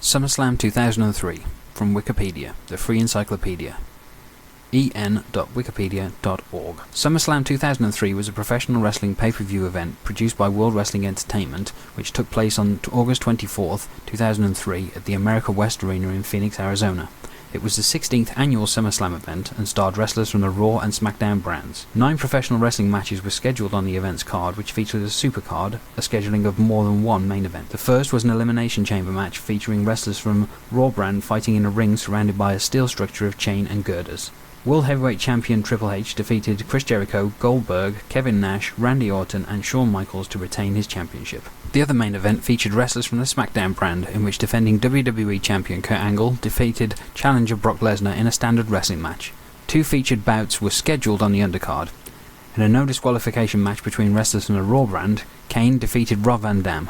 SummerSlam 2003, from Wikipedia, the free encyclopedia. en.wikipedia.org. SummerSlam 2003 was a professional wrestling pay-per-view event produced by World Wrestling Entertainment, which took place on August 24, 2003 at the America West Arena in Phoenix, Arizona. It was the 16th annual SummerSlam event and starred wrestlers from the Raw and SmackDown brands. 9 professional wrestling matches were scheduled on the event's card, which featured a supercard, a scheduling of more than one main event. The first was an Elimination Chamber match featuring wrestlers from Raw brand fighting in a ring surrounded by a steel structure of chain and girders. World Heavyweight Champion Triple H defeated Chris Jericho, Goldberg, Kevin Nash, Randy Orton and Shawn Michaels to retain his championship. The other main event featured wrestlers from the SmackDown brand, in which defending WWE Champion Kurt Angle defeated challenger Brock Lesnar in a standard wrestling match. 2 featured bouts were scheduled on the undercard. In a no disqualification match between wrestlers from the Raw brand, Kane defeated Rob Van Dam.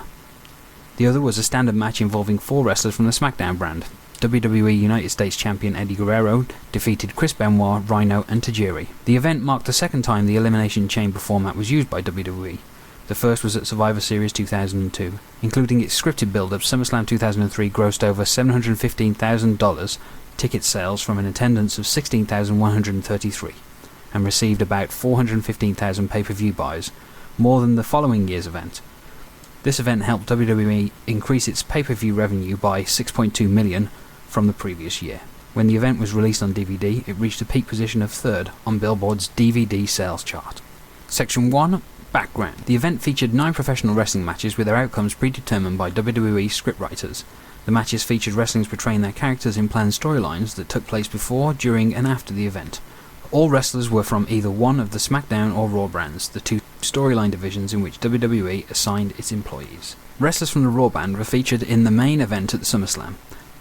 The other was a standard match involving 4 wrestlers from the SmackDown brand. WWE United States Champion Eddie Guerrero defeated Chris Benoit, Rhino and Tajiri. The event marked the second time the Elimination Chamber format was used by WWE. The first was at Survivor Series 2002. Including its scripted build-up, SummerSlam 2003 grossed over $715,000 ticket sales from an attendance of 16,133 and received about 415,000 pay-per-view buys, more than the following year's event. This event helped WWE increase its pay-per-view revenue by $6.2 million from the previous year. When the event was released on DVD, it reached a peak position of 3rd on Billboard's DVD sales chart. Section 1. Background. The event featured 9 professional wrestling matches with their outcomes predetermined by WWE scriptwriters. The matches featured wrestlers portraying their characters in planned storylines that took place before, during and after the event. All wrestlers were from either one of the SmackDown or Raw brands, the 2 storyline divisions in which WWE assigned its employees. Wrestlers from the Raw band were featured in the main event at the SummerSlam,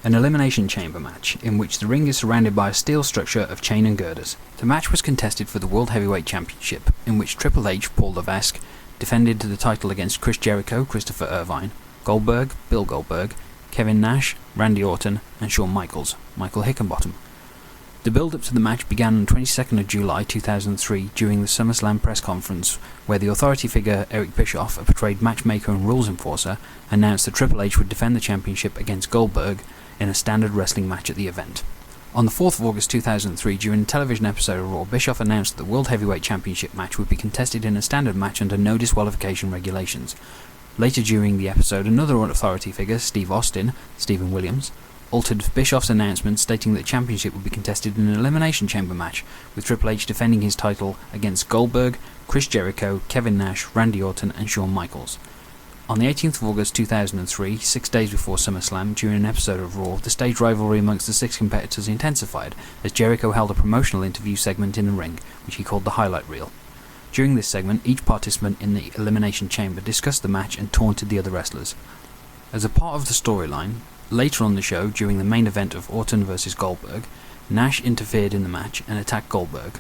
an Elimination Chamber match, in which the ring is surrounded by a steel structure of chain and girders. The match was contested for the World Heavyweight Championship, in which Triple H, Paul Levesque, defended the title against Chris Jericho, Christopher Irvine, Goldberg, Bill Goldberg, Kevin Nash, Randy Orton, and Shawn Michaels, Michael Hickenbottom. The build-up to the match began on 22nd of July 2003 during the SummerSlam press conference, where the authority figure Eric Bischoff, a portrayed matchmaker and rules enforcer, announced that Triple H would defend the championship against Goldberg in a standard wrestling match at the event. On the 4th of August 2003, during a television episode of Raw, Bischoff announced that the World Heavyweight Championship match would be contested in a standard match under no disqualification regulations. Later during the episode, another authority figure, Stephen Williams, altered Bischoff's announcement, stating that the championship would be contested in an Elimination Chamber match, with Triple H defending his title against Goldberg, Chris Jericho, Kevin Nash, Randy Orton and Shawn Michaels. On the 18th of August 2003, 6 days before SummerSlam, during an episode of Raw, the stage rivalry amongst the 6 competitors intensified, as Jericho held a promotional interview segment in the ring, which he called the highlight reel. During this segment, each participant in the Elimination Chamber discussed the match and taunted the other wrestlers. As a part of the storyline, later on the show, during the main event of Orton vs Goldberg, Nash interfered in the match and attacked Goldberg.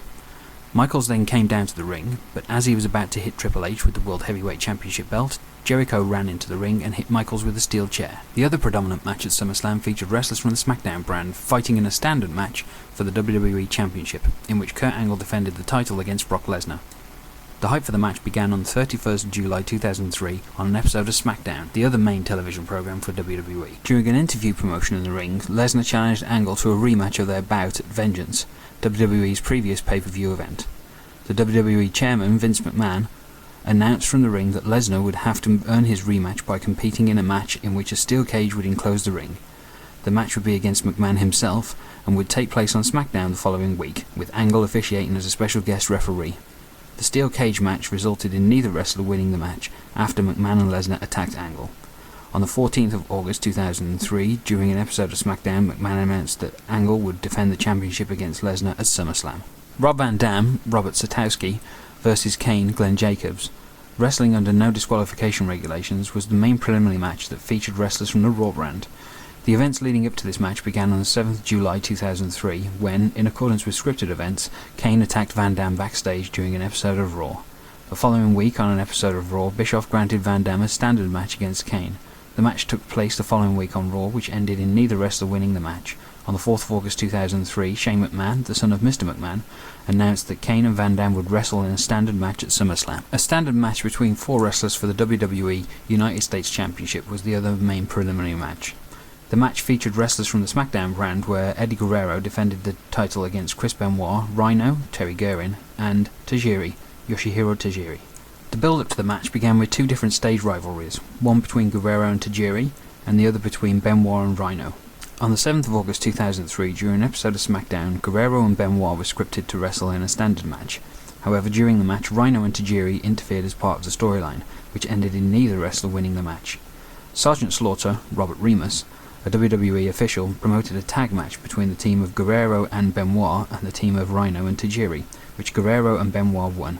Michaels then came down to the ring, but as he was about to hit Triple H with the World Heavyweight Championship belt, Jericho ran into the ring and hit Michaels with a steel chair. The other predominant match at SummerSlam featured wrestlers from the SmackDown brand fighting in a standard match for the WWE Championship, in which Kurt Angle defended the title against Brock Lesnar. The hype for the match began on 31st July 2003 on an episode of SmackDown, the other main television program for WWE. During an interview promotion in the ring, Lesnar challenged Angle to a rematch of their bout at Vengeance, WWE's previous pay-per-view event. The WWE chairman, Vince McMahon, announced from the ring that Lesnar would have to earn his rematch by competing in a match in which a steel cage would enclose the ring. The match would be against McMahon himself and would take place on SmackDown the following week, with Angle officiating as a special guest referee. The steel cage match resulted in neither wrestler winning the match after McMahon and Lesnar attacked Angle. On the 14th of August 2003, during an episode of SmackDown, McMahon announced that Angle would defend the championship against Lesnar at SummerSlam. Rob Van Dam, Robert Satowski, versus Kane, Glenn Jacobs. Wrestling under no disqualification regulations was the main preliminary match that featured wrestlers from the Raw brand. The events leading up to this match began on the 7th of July 2003, when, in accordance with scripted events, Kane attacked Van Dam backstage during an episode of Raw. The following week, on an episode of Raw, Bischoff granted Van Dam a standard match against Kane. The match took place the following week on Raw, which ended in neither wrestler winning the match. On the 4th of August 2003, Shane McMahon, the son of Mr. McMahon, announced that Kane and Van Dam would wrestle in a standard match at SummerSlam. A standard match between 4 wrestlers for the WWE United States Championship was the other main preliminary match. The match featured wrestlers from the SmackDown brand, where Eddie Guerrero defended the title against Chris Benoit, Rhino, Terry Guerin, and Tajiri, Yoshihiro Tajiri. The build-up to the match began with two different stage rivalries, one between Guerrero and Tajiri, and the other between Benoit and Rhino. On the 7th of August 2003, during an episode of SmackDown, Guerrero and Benoit were scripted to wrestle in a standard match. However, during the match, Rhino and Tajiri interfered as part of the storyline, which ended in neither wrestler winning the match. Sergeant Slaughter, Robert Remus, a WWE official, promoted a tag match between the team of Guerrero and Benoit and the team of Rhino and Tajiri, which Guerrero and Benoit won.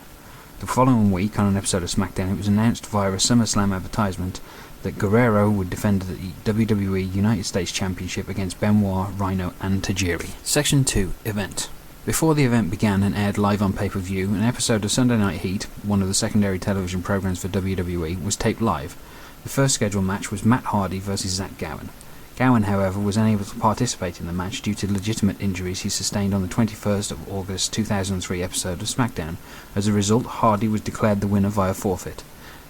The following week, on an episode of SmackDown, it was announced via a SummerSlam advertisement that Guerrero would defend the WWE United States Championship against Benoit, Rhino, and Tajiri. Section 2. Event. Before the event began and aired live on pay-per-view, an episode of Sunday Night Heat, one of the secondary television programs for WWE, was taped live. The first scheduled match was Matt Hardy vs Zach Gowen. Gowen, however, was unable to participate in the match due to legitimate injuries he sustained on the 21st of August 2003 episode of SmackDown. As a result, Hardy was declared the winner via forfeit.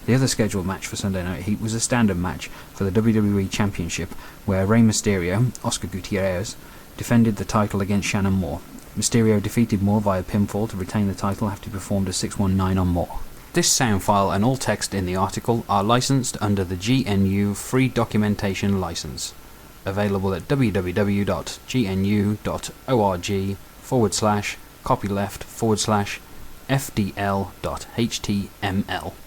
The other scheduled match for Sunday Night Heat was a standard match for the WWE Championship, where Rey Mysterio, Oscar Gutierrez, defended the title against Shannon Moore. Mysterio defeated Moore via pinfall to retain the title after he performed a 619 on Moore. This sound file and all text in the article are licensed under the GNU Free Documentation License. Available at www.gnu.org/copyleft/FDL.html.